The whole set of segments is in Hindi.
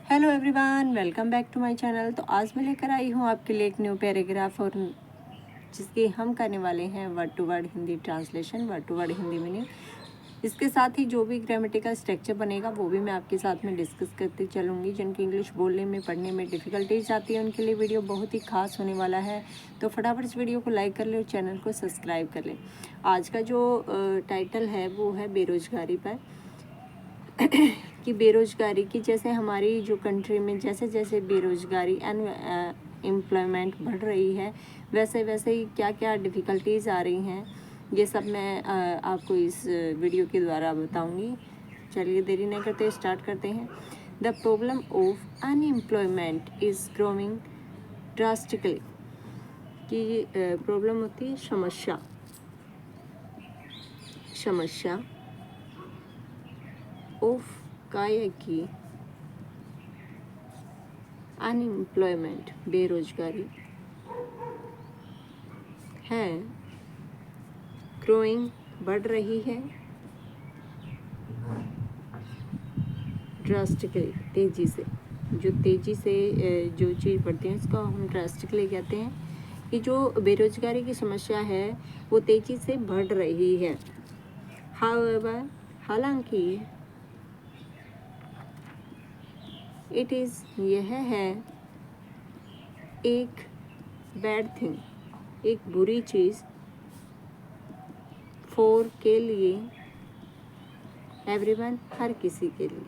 Hello everyone, welcome back to my channel. तो आज मैं लेकर आई हूँ आपके लिए एक न्यू पैराग्राफ और जिसकी हम करने वाले हैं word to word Hindi translation, word to word Hindi meaning. इसके साथ ही जो भी ग्रामेटिकल स्ट्रक्चर बनेगा वो भी मैं आपके साथ में डिस्कस करती चलूँगी। जिनकी इंग्लिश बोलने में पढ़ने में डिफ़िकल्टीज आती है उनके लिए वीडियो बहुत ही खास होने वाला है। तो फटाफट इस वीडियो को लाइक कर लें और चैनल को सब्सक्राइब कर लें। आज का जो टाइटल है वो है बेरोज़गारी पर कि बेरोज़गारी की जैसे हमारी जो कंट्री में जैसे जैसे बेरोज़गारी एंड एम्प्लॉयमेंट बढ़ रही है वैसे वैसे ही क्या क्या डिफ़िकल्टीज़ आ रही हैं, ये सब मैं आपको इस वीडियो के द्वारा बताऊंगी। चलिए देरी नहीं करते, स्टार्ट करते हैं। The problem of unemployment is growing drastically. कि प्रॉब्लम होती है समस्या, समस्या ऑफ काय की अनएम्प्लॉयमेंट बेरोजगारी है ग्रोइंग बढ़ रही है ड्रास्टिकली तेज़ी से। जो तेज़ी से जो चीज़ बढ़ती है इसको हम ड्रास्टिकली कहते हैं। कि जो बेरोजगारी की समस्या है वो तेज़ी से बढ़ रही है। हाउएवर, हालांकि इट इज़, यह है एक बैड थिंग, एक बुरी चीज़, फॉर के लिए, एवरीवन हर किसी के लिए,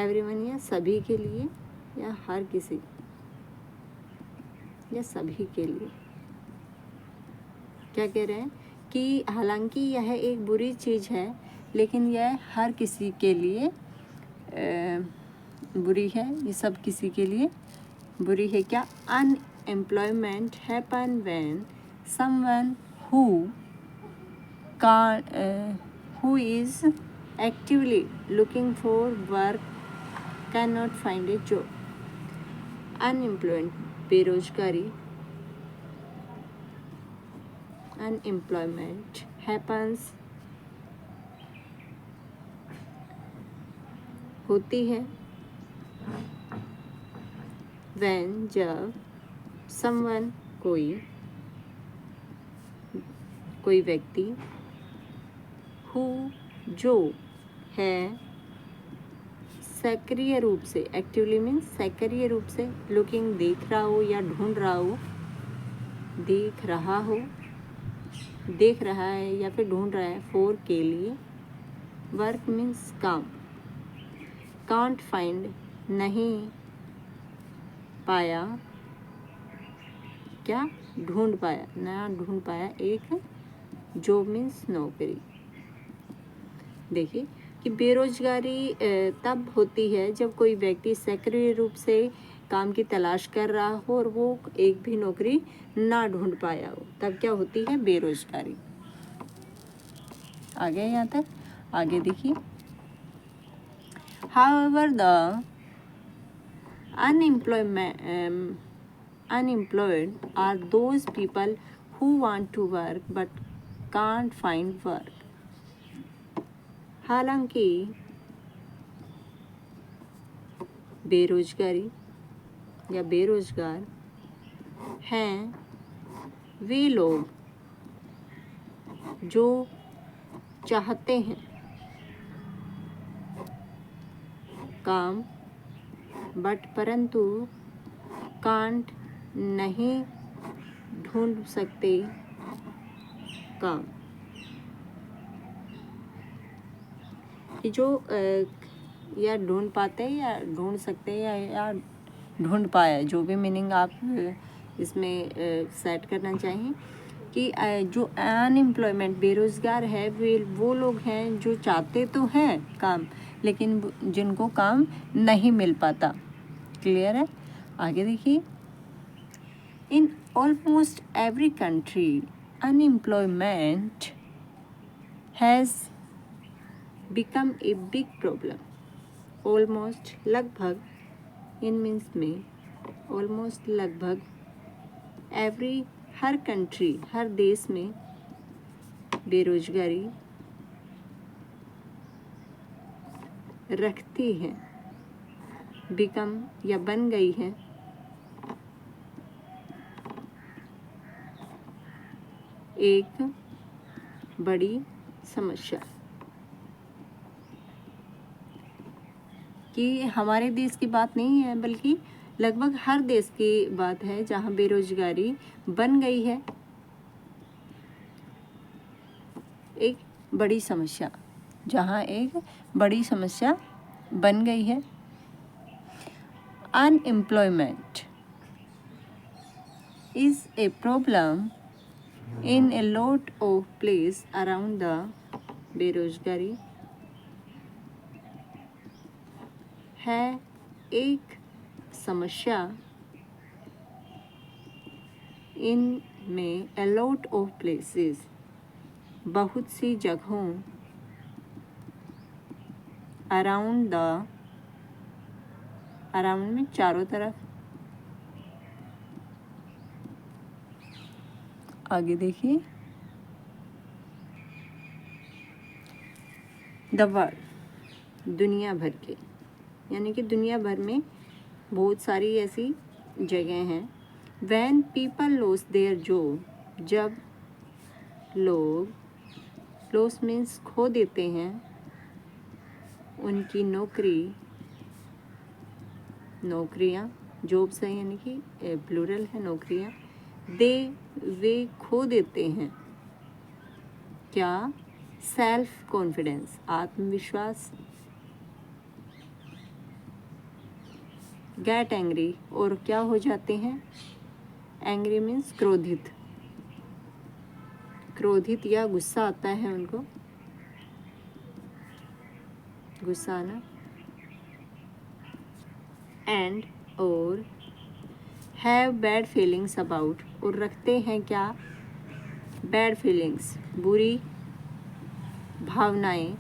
एवरीवन या सभी के लिए या हर किसी या सभी के लिए। क्या कह रहे हैं कि हालांकि यह एक बुरी चीज़ है लेकिन यह हर किसी के लिए बुरी है, ये सब किसी के लिए बुरी है। क्या? Unemployment happen when someone who is actively looking for work cannot find a job. Unemployment, बेरोजगारी, unemployment happens, होती है, when, जब, someone, कोई व्यक्ति, who, जो है, सक्रिय रूप से, एक्टिवली मीन्स सक्रिय रूप से, लुकिंग देख रहा हो या ढूंढ रहा हो, देख रहा हो, देख रहा है या फिर ढूंढ रहा है, फॉर के लिए, वर्क मीन्स काम, कांट फाइंड नहीं पाया, क्या? ढूंढ पाया, ना ढूंढ पाया एक जॉब मीन्स नौकरी। देखिए कि बेरोजगारी तब होती है जब कोई व्यक्ति सक्रिय रूप से काम की तलाश कर रहा हो और वो एक भी नौकरी ना ढूंढ पाया हो, तब क्या होती है? बेरोजगारी। आगे यहाँ तक आगे देखिए। However, the unemployed are those people who want to work but can't find work. हालांकि बेरोजगारी या बेरोजगार हैं वे लोग जो चाहते हैं काम, बट परंतु कांट नहीं ढूंढ सकते काम। कि जो या ढूंढ पाते हैं या ढूंढ सकते हैं या ढूंढ पाया, जो भी मीनिंग आप इसमें सेट करना चाहें। कि जो अनएम्प्लॉयमेंट बेरोज़गार है वे वो लोग हैं जो चाहते तो हैं काम लेकिन जिनको काम नहीं मिल पाता। क्लियर है? आगे देखिए। In almost every country unemployment has become a big problem. Almost, लगभग, इन मीन्स में, ऑलमोस्ट लगभग, एवरी हर कंट्री, हर देश में बेरोजगारी रखती है, बिकम या बन गई है, एक बड़ी समस्या। कि हमारे देश की बात नहीं है बल्कि लगभग हर देश की बात है जहाँ बेरोजगारी बन गई है एक बड़ी समस्या, जहाँ एक बड़ी समस्या बन गई है। Unemployment is a problem in a lot of places around the बेरोजगारी है एक समस्या इन में a lot of places बहुत सी जगहों around the around में चारों तरफ। आगे देखिए द वर्ल्ड दुनिया भर के, यानी कि दुनिया भर में बहुत सारी ऐसी जगह हैं। When people lose their job, जब लोग lose means खो देते हैं उनकी नौकरियाँ, जॉब्स है यानी कि प्लूरल है नौकरियाँ। वे खो देते हैं क्या? सेल्फ कॉन्फिडेंस, आत्मविश्वास। गेट एंग्री, और क्या हो जाते हैं? एंग्री मीन्स क्रोधित या गुस्सा आता है उनको, गुस्सा आना। एंड और हैव बैड फीलिंग्स अबाउट, और रखते हैं क्या? बैड फीलिंग्स, बुरी भावनाएं,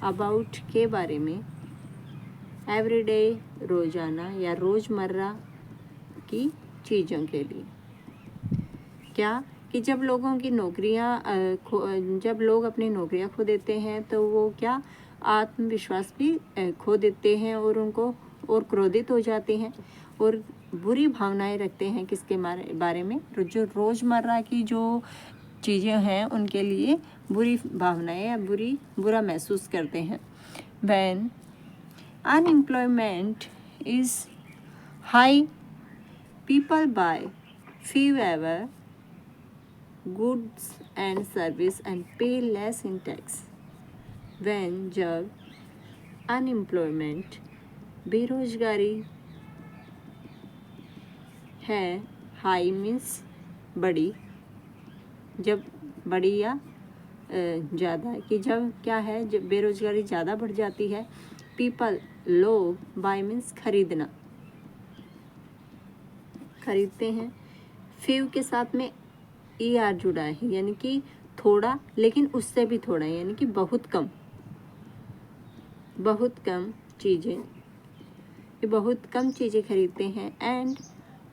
अबाउट के बारे में, एवरीडे रोजाना या रोज़मर्रा की चीज़ों के लिए। क्या? कि जब लोगों की जब लोग अपनी नौकरियां खो देते हैं तो वो क्या? आत्मविश्वास भी खो देते हैं और उनको और क्रोधित हो जाते हैं और बुरी भावनाएं रखते हैं किसके बारे में? जो रोज़मर्रा की जो चीज़ें हैं उनके लिए बुरी भावनाएं या बुरा महसूस करते हैं। When unemployment is high, people buy fewer goods and service and pay less in tax. When जब unemployment बेरोजगारी है, हाई मीन्स बड़ी, जब बड़ी या ज़्यादा, कि जब क्या है, जब बेरोजगारी ज़्यादा बढ़ जाती है। पीपल लोग, बाय मीन्स खरीदना, खरीदते हैं। फ्यू के साथ में ई आर जुड़ा है यानी कि थोड़ा, लेकिन उससे भी थोड़ा यानी कि बहुत कम चीज़ें, ये बहुत कम चीज़ें खरीदते हैं। एंड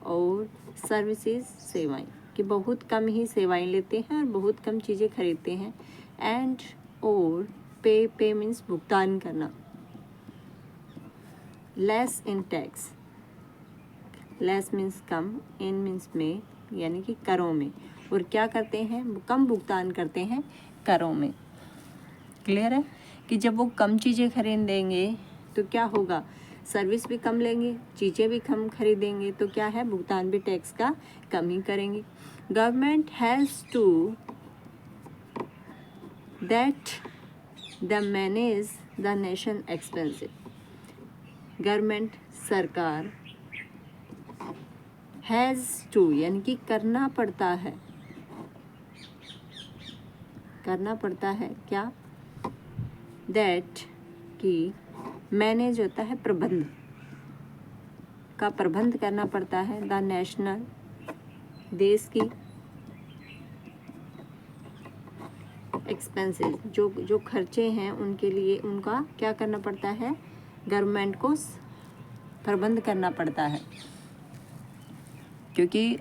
और सर्विसेज, सेवाएं, कि बहुत कम ही सेवाएं लेते हैं और बहुत कम चीज़ें खरीदते हैं। एंड और पे मीन्स भुगतान करना। Less in tax, less means come, in means में यानी कि करों में, और क्या करते हैं? कम भुगतान करते हैं करों में। क्लियर है कि जब वो कम चीज़ें खरीदेंगे तो क्या होगा? सर्विस भी कम लेंगे, चीज़ें भी कम खरीदेंगे, तो क्या है? भुगतान भी टैक्स का कम ही करेंगे। Government has to that the manage the nation expensive, government सरकार, हैज़ टू यानी कि करना पड़ता है क्या? दैट कि मैनेज होता है प्रबंध, का प्रबंध करना पड़ता है। द नेशनल देश की, एक्सपेंसेस जो खर्चे हैं उनके लिए उनका क्या करना पड़ता है? गवर्नमेंट को प्रबंध करना पड़ता है, क्योंकि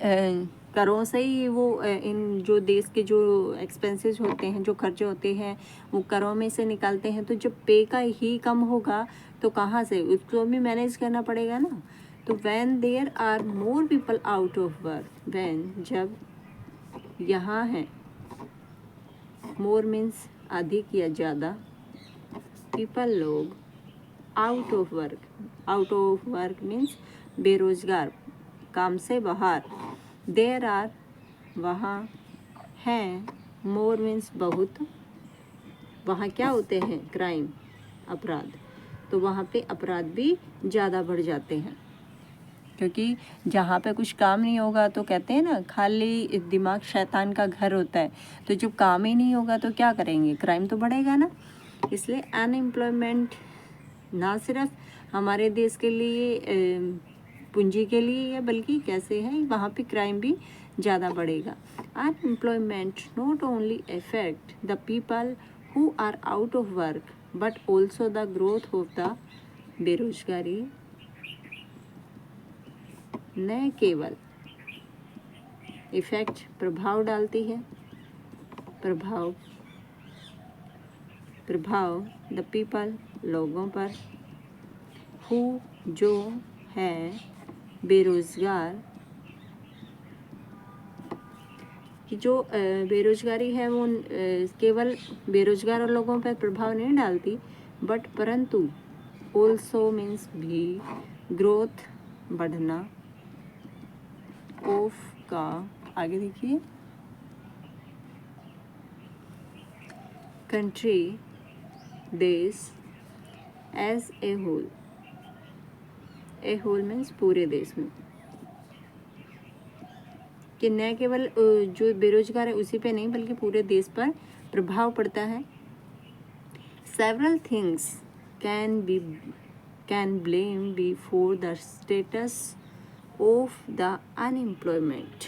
करों से ही वो इन जो देश के जो एक्सपेंसेस होते हैं, जो खर्चे होते हैं, वो करों में से निकालते हैं। तो जब पे का ही कम होगा तो कहाँ से, उसको भी मैनेज करना पड़ेगा ना। तो when there are more people out of work, when जब यहाँ है, मोर मीन्स अधिक या ज़्यादा, पीपल लोग, आउट ऑफ वर्क मीन्स बेरोजगार, काम से बाहर, देयर आर वहाँ हैं, मोर मीन्स बहुत, वहाँ क्या होते हैं, क्राइम, अपराध, तो वहाँ पे अपराध भी ज़्यादा बढ़ जाते हैं। क्योंकि जहाँ पे कुछ काम नहीं होगा तो कहते हैं ना, खाली दिमाग शैतान का घर होता है। तो जब काम ही नहीं होगा तो क्या करेंगे, क्राइम तो बढ़ेगा ना। इसलिए अनएम्प्लॉयमेंट ना सिर्फ हमारे देश के लिए पूंजी के लिए है, बल्कि कैसे है, वहाँ पे क्राइम भी ज़्यादा बढ़ेगा। Unemployment not only affect the people who are out of work but also the growth of the, बेरोजगारी न केवल इफेक्ट प्रभाव डालती है, प्रभाव द पीपल लोगों पर, हु जो है बेरोजगार, कि जो बेरोजगारी है वो केवल बेरोजगार लोगों पर प्रभाव नहीं डालती, बट परंतु ऑल्सो मीन्स भी, ग्रोथ बढ़ना, ऑफ का, आगे देखिए, कंट्री देश, एज ए होल मीन्स पूरे देश में, कि न केवल जो बेरोजगार है उसी पे नहीं बल्कि पूरे देश पर प्रभाव पड़ता है। Several things can blame be for the status of the unemployment.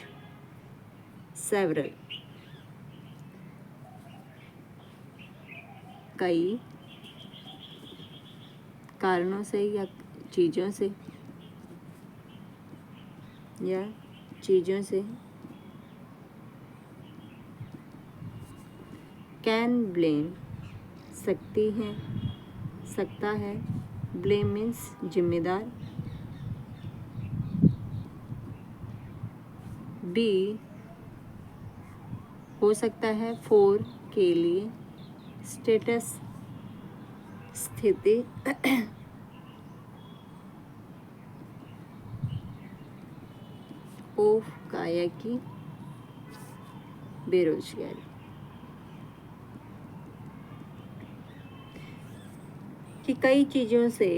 Several कई कारणों से या चीज़ों से कैन ब्लेम सकता है, ब्लेम मीन्स जिम्मेदार, बी हो सकता है, फोर के लिए, स्टेटस स्थिति, ऑफ काया की बेरोजगारी, कि कई चीज़ों से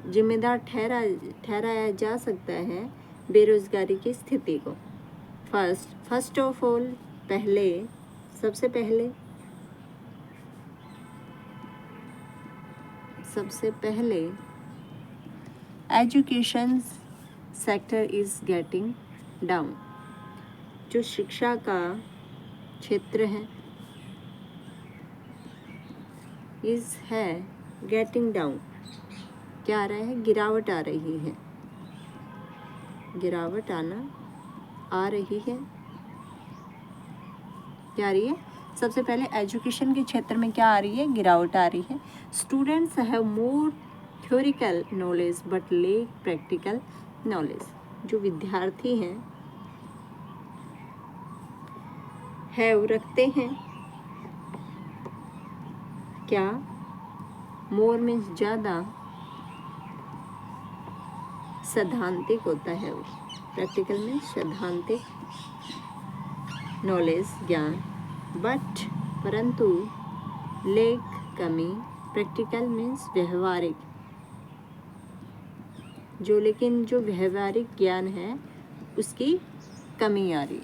जिम्मेदार ठहराया जा सकता है बेरोजगारी की स्थिति को। फर्स्ट ऑफ ऑल, सबसे पहले education sector is getting down, जो शिक्षा का क्षेत्र है, है गेटिंग डाउन, क्या आ रहा है, गिरावट आ रही है, गिरावट आ रही है, क्या आ रही है, सबसे पहले एजुकेशन के क्षेत्र में क्या आ रही है, गिरावट आ रही है। Students have more theoretical knowledge but lake practical knowledge, जो विद्यार्थी हैं हैव रखते हैं, क्या, मोर मीन्स ज़्यादा, सैद्धांतिक होता है वो, प्रैक्टिकल में सैद्धांतिक नॉलेज ज्ञान, बट परंतु लेक कमी, प्रैक्टिकल मीन्स व्यवहारिक, लेकिन जो व्यवहारिक ज्ञान है उसकी कमी आ रही।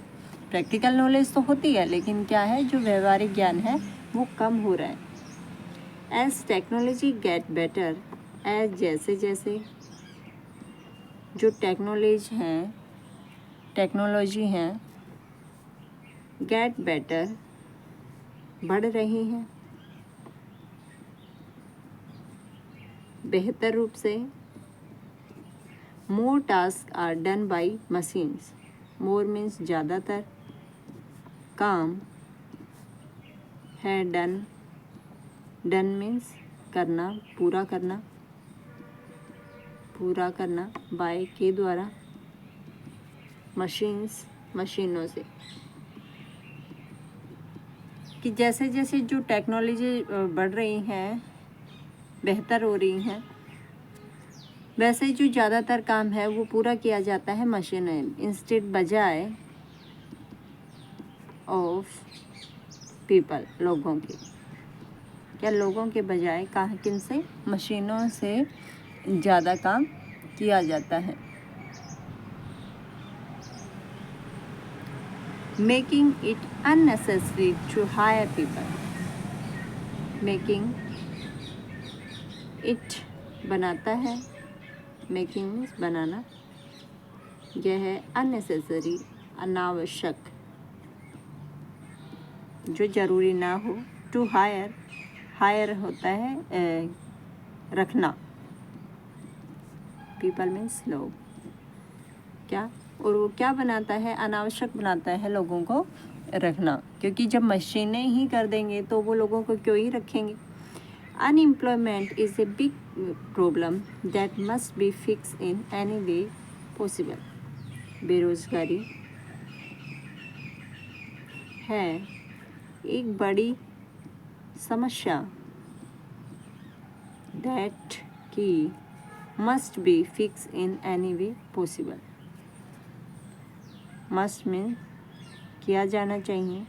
प्रैक्टिकल नॉलेज तो होती है लेकिन क्या है, जो व्यवहारिक ज्ञान है वो कम हो रहा है। As technology get better, as जैसे जो टेक्नोलॉजी हैं गेट बेटर बढ़ रही हैं, बेहतर रूप से, more task are done by machines, more means ज़्यादातर, काम है डन, डन मीन्स करना, पूरा करना, पूरा करना, बाय के द्वारा, मशीन्स मशीनों से, कि जैसे जैसे जो टेक्नोलॉजी बढ़ रही हैं, बेहतर हो रही हैं, वैसे ही जो ज़्यादातर काम है वो पूरा किया जाता है मशीनें, इंस्टेड बजाय ऑफ पीपल, लोगों के, या लोगों के बजाय कहाँ किन से, मशीनों से ज़्यादा काम किया जाता है। Making it unnecessary to hire people, making it बनाता है, मेकिंग मीन्स बनाना, यह है अननेसेसरी अनावश्यक, जो जरूरी ना हो, टू हायर, हायर होता है रखना, पीपल मीन्स लोग, क्या, और वो क्या बनाता है, अनावश्यक बनाता है लोगों को रखना, क्योंकि जब मशीनें ही कर देंगे तो वो लोगों को क्यों ही रखेंगे। Unemployment is a big problem that must be fix in any way possible, बेरोजगारी है एक बड़ी समस्या, दैट की must be fix in any way possible, must mean किया जाना चाहिए,